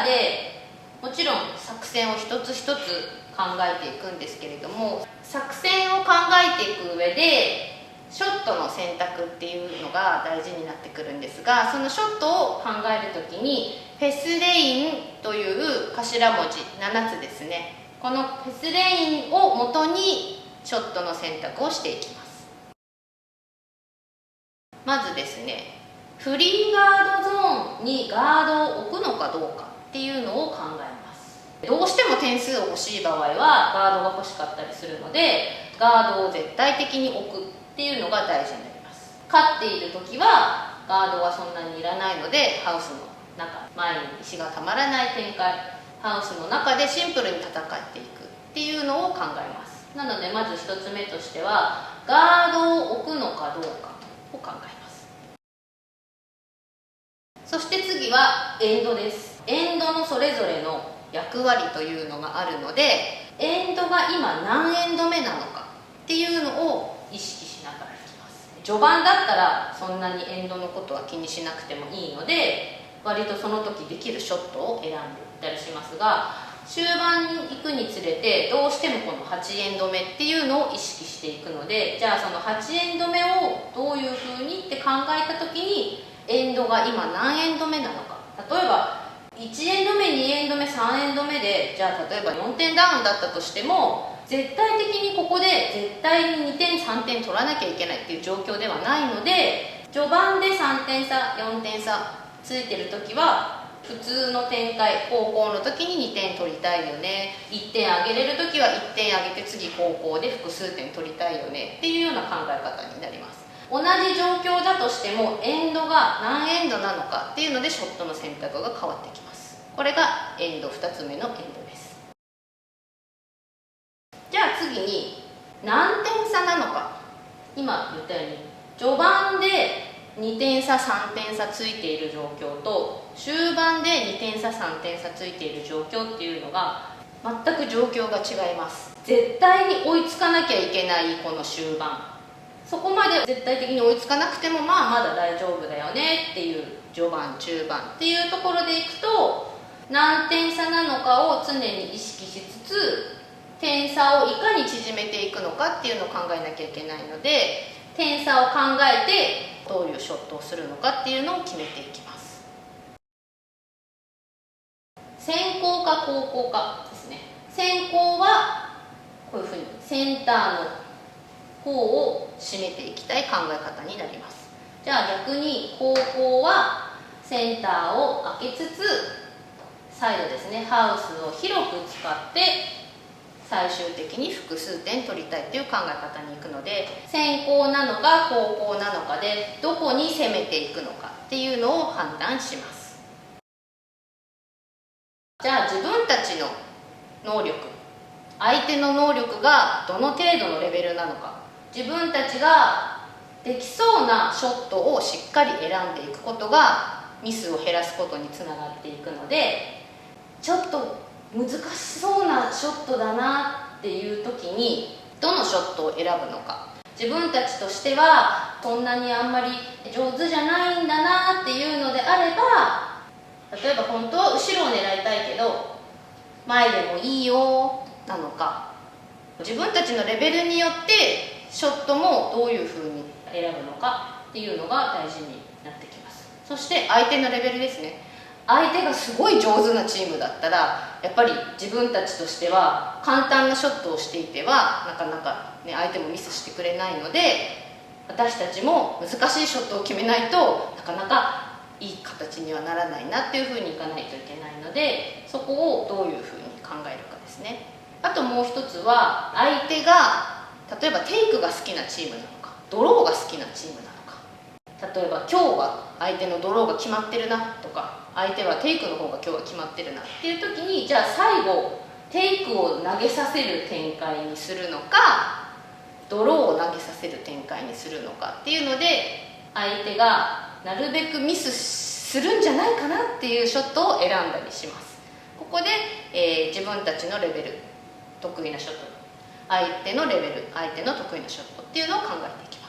でもちろん作戦を一つ一つ考えていくんですけれども、作戦を考えていく上でショットの選択っていうのが大事になってくるんですが、そのショットを考えるときにフェスレインという頭文字7つですね、このフェスレインをもとにショットの選択をしていきます。まずですね、フリーガードゾーンにガードを置くのかどうかっていうのを考えます。どうしても点数を欲しい場合はガードが欲しかったりするので、ガードを絶対的に置くっていうのが大事になります。勝っている時はガードはそんなにいらないので、ハウスの中、前に石がたまらない展開、ハウスの中でシンプルに戦っていくっていうのを考えます。なのでまず1つ目としては、ガードを置くのかどうかを考えます。そして次はエンドです。エンドのそれぞれの役割というのがあるので、エンドが今何エンド目なのかっていうのを意識しながらいきます。序盤だったらそんなにエンドのことは気にしなくてもいいので、割とその時できるショットを選んでいったりしますが、終盤に行くにつれてどうしてもこの8エンド目っていうのを意識していくので、じゃあその8エンド目をどういうふうにって考えた時に、エンドが今何エンド目なのか。例えば1エンド目、2エンド目、3エンド目で、じゃあ例えば4点ダウンだったとしても、絶対的にここで絶対に2点3点取らなきゃいけないっていう状況ではないので、序盤で3点差4点差ついてる時は普通の展開、後攻の時に2点取りたいよね、1点上げれる時は1点上げて次後攻で複数点取りたいよねっていうような考え方になります。同じ状況だとしてもエンドが何エンドなのかっていうのでショットの選択が変わってきます。これがエンド2つ目のエンドです。じゃあ次に何点差なのか。今言ったように序盤で2点差3点差ついている状況と終盤で2点差3点差ついている状況っていうのが全く状況が違います。絶対に追いつかなきゃいけないこの終盤、そこまで絶対的に追いつかなくてもまだ大丈夫だよねっていう序盤中盤っていうところでいくと、何点差なのかを常に意識しつつ、点差をいかに縮めていくのかっていうのを考えなきゃいけないので、点差を考えてどういうショットをするのかっていうのを決めていきます。先攻か後攻かですね。先攻はこういうふうにセンターの方を締めていきたい考え方になります。じゃあ逆に後攻はセンターを開けつつ、サイドですね、ハウスを広く使って最終的に複数点取りたいという考え方にいくので、先攻なのか後攻なのかでどこに攻めていくのかっていうのを判断します。じゃあ自分たちの能力、相手の能力がどの程度のレベルなのか、自分たちができそうなショットをしっかり選んでいくことがミスを減らすことにつながっていくので、ちょっと難しそうなショットだなっていう時にどのショットを選ぶのか。自分たちとしてはそんなにあんまり上手じゃないんだなっていうのであれば、例えば本当は後ろを狙いたいけど前でもいいよなのか、自分たちのレベルによってショットもどういうふうに選ぶのかっていうのが大事になってきます。そして相手のレベルですね。相手がすごい上手なチームだったら、やっぱり自分たちとしては簡単なショットをしていてはなかなか、ね、相手もミスしてくれないので、私たちも難しいショットを決めないとなかなかいい形にはならないなっていうふうにいかないといけないので、そこをどういうふうに考えるかですね。あともう一つは、相手が例えばテイクが好きなチームなのか、ドローが好きなチームなのか。例えば今日は相手のドローが決まってるなとか、相手はテイクの方が今日は決まってるなっていう時に、じゃあ最後テイクを投げさせる展開にするのか、ドローを投げさせる展開にするのかっていうので、相手がなるべくミスするんじゃないかなっていうショットを選んだりします。ここで、自分たちのレベル、得意なショット、相手のレベル、相手の得意なショットっていうのを考えていきます。